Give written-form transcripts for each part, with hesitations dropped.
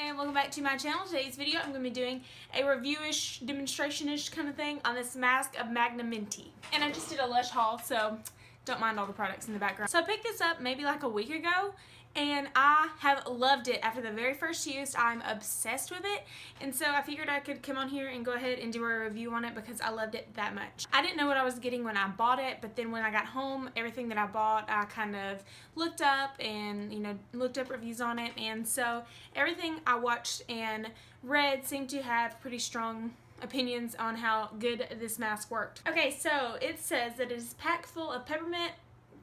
and welcome back to my channel. Today's video I'm going to be doing a review-ish, demonstration-ish kind of thing on this mask of Magnaminty. And I just did a Lush haul, so don't mind all the products in the background. So I picked this up maybe like a week ago, and I have loved it. After the very first use, I'm obsessed with it, and so I figured I could come on here and go ahead and do a review on it because I loved it that much. I didn't know what I was getting when I bought it, but then when I got home, everything that I bought, I kind of looked up and, looked up reviews on it, and so everything I watched and read seemed to have pretty strong opinions on how good this mask worked. Okay, so it says that it is packed full of peppermint,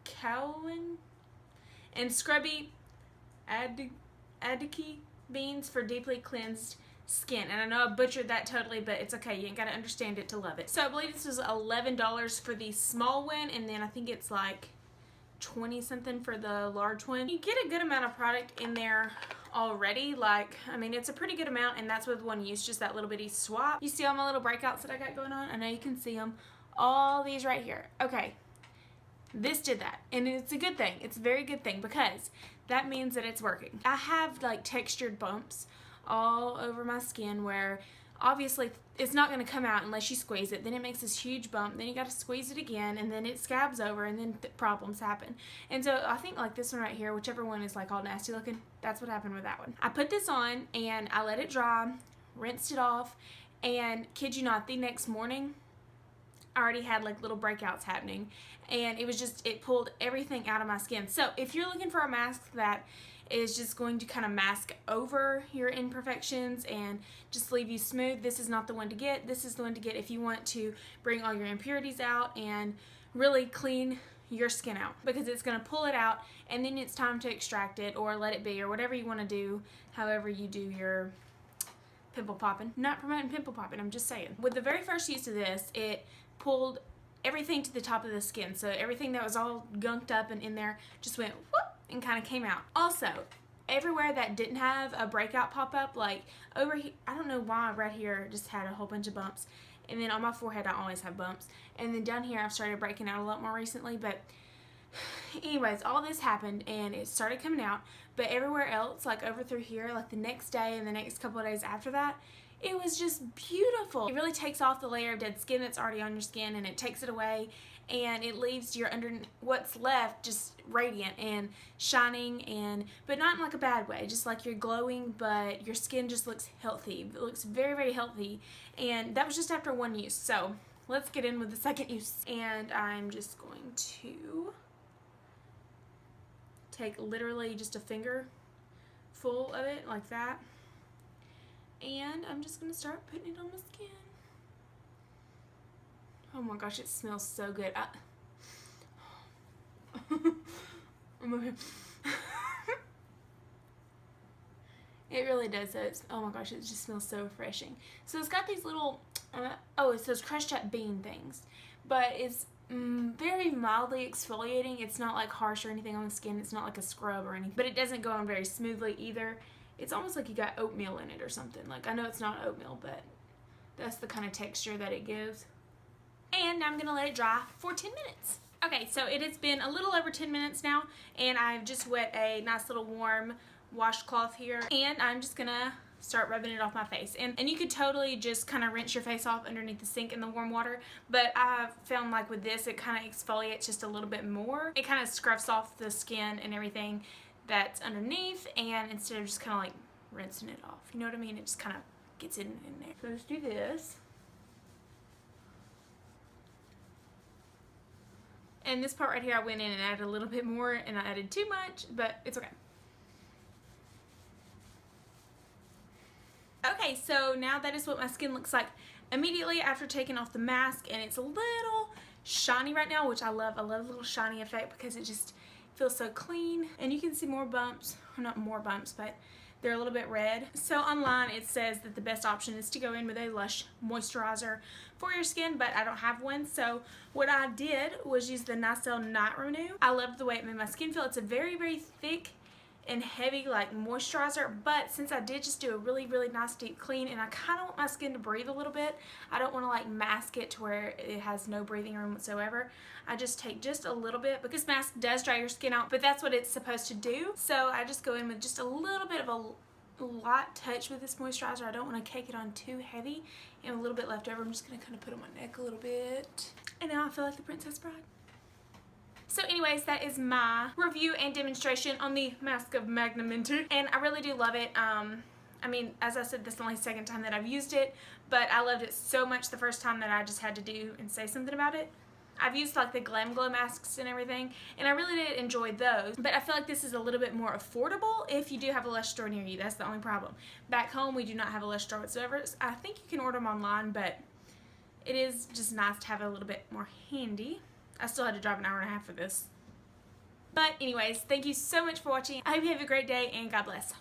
kaolin, and scrubby adiki beans for deeply cleansed skin. And I know I butchered that totally, but it's okay. You ain't gotta understand it to love it. So I believe this was $11 for the small one, and then I think it's like 20 something for the large one. You get a good amount of product in there already. It's a pretty good amount, and that's with one use, just that little bitty swap. You see all my little breakouts that I got going on? I know you can see them. All these right here. Okay. This did that, and it's a good thing. It's a very good thing because that means that it's working. I have like textured bumps all over my skin where obviously it's not going to come out unless you squeeze it. Then it makes this huge bump, then you got to squeeze it again, and then it scabs over, and then problems happen. And so I think like this one right here, whichever one is like all nasty looking, that's what happened with that one. I put this on and I let it dry, rinsed it off, and kid you not, the next morning I already had like little breakouts happening, and it pulled everything out of my skin. So if you're looking for a mask that is just going to kind of mask over your imperfections and just leave you smooth, this is not the one to get. This is the one to get if you want to bring all your impurities out and really clean your skin out, because it's going to pull it out, and then it's time to extract it or let it be, or whatever you want to do, however you do your pimple popping. Not promoting pimple popping, I'm just saying. With the very first use of this, it pulled everything to the top of the skin, so everything that was all gunked up and in there just went whoop and kind of came out. Also, everywhere that didn't have a breakout pop-up, like over here, I don't know why right here just had a whole bunch of bumps, and then on my forehead I always have bumps, and then down here I've started breaking out a lot more recently. But anyways, all this happened and it started coming out, but everywhere else, like over through here, like the next day and the next couple of days after that, it was just beautiful. It really takes off the layer of dead skin that's already on your skin, and it takes it away, and it leaves your what's left just radiant and shining, but not in like a bad way, just like you're glowing, but your skin just looks healthy. It looks very, very healthy, and that was just after one use. So let's get in with the second use, and I'm just going to take literally just a finger full of it like that, and I'm just going to start putting it on my skin. Oh my gosh, it smells so good. It really does though. Oh my gosh, it just smells so refreshing. So it's got these little, it says crushed up bean things, but it's very mildly exfoliating. It's not like harsh or anything on the skin. It's not like a scrub or anything, but it doesn't go on very smoothly either. It's almost like you got oatmeal in it or something. Like, I know it's not oatmeal, but that's the kind of texture that it gives. And now I'm going to let it dry for 10 minutes. Okay, so it has been a little over 10 minutes now, and I've just wet a nice little warm washcloth here, and I'm just going to start rubbing it off my face. And you could totally just kind of rinse your face off underneath the sink in the warm water, but I found like with this, it kind of exfoliates just a little bit more. It kind of scruffs off the skin and everything that's underneath, and instead of just kind of like rinsing it off, you know what I mean? It just kind of gets in there. So let's do this. And this part right here, I went in and added a little bit more, and I added too much, but it's okay. Okay, so now that is what my skin looks like immediately after taking off the mask, and it's a little shiny right now, which I love. I love the little shiny effect because it just feels so clean. And you can see more bumps, or not more bumps, but they're a little bit red. So online it says that the best option is to go in with a Lush moisturizer for your skin, but I don't have one. So what I did was use the Nicelle Night Renew. I loved the way it made my skin feel. It's a very, very thick and heavy like moisturizer, but since I did just do a really, really nice deep clean, and I kind of want my skin to breathe a little bit, I don't want to like mask it to where it has no breathing room whatsoever. I just take just a little bit, because this mask does dry your skin out, but that's what it's supposed to do. So I just go in with just a little bit of a light touch with this moisturizer. I don't want to cake it on too heavy. And a little bit left over. I'm just going to kind of put on my neck a little bit. And now I feel like the Princess Bride. So anyways, that is my review and demonstration on the Mask of Magnaminty. And I really do love it. I mean, as I said, this is the only second time that I've used it. But I loved it so much the first time that I just had to do and say something about it. I've used like the Glam Glow masks and everything, and I really did enjoy those, but I feel like this is a little bit more affordable if you do have a Lush store near you. That's the only problem. Back home, we do not have a Lush store whatsoever. I think you can order them online, but it is just nice to have it a little bit more handy. I still had to drive an hour and a half for this. But anyways, thank you so much for watching. I hope you have a great day, and God bless.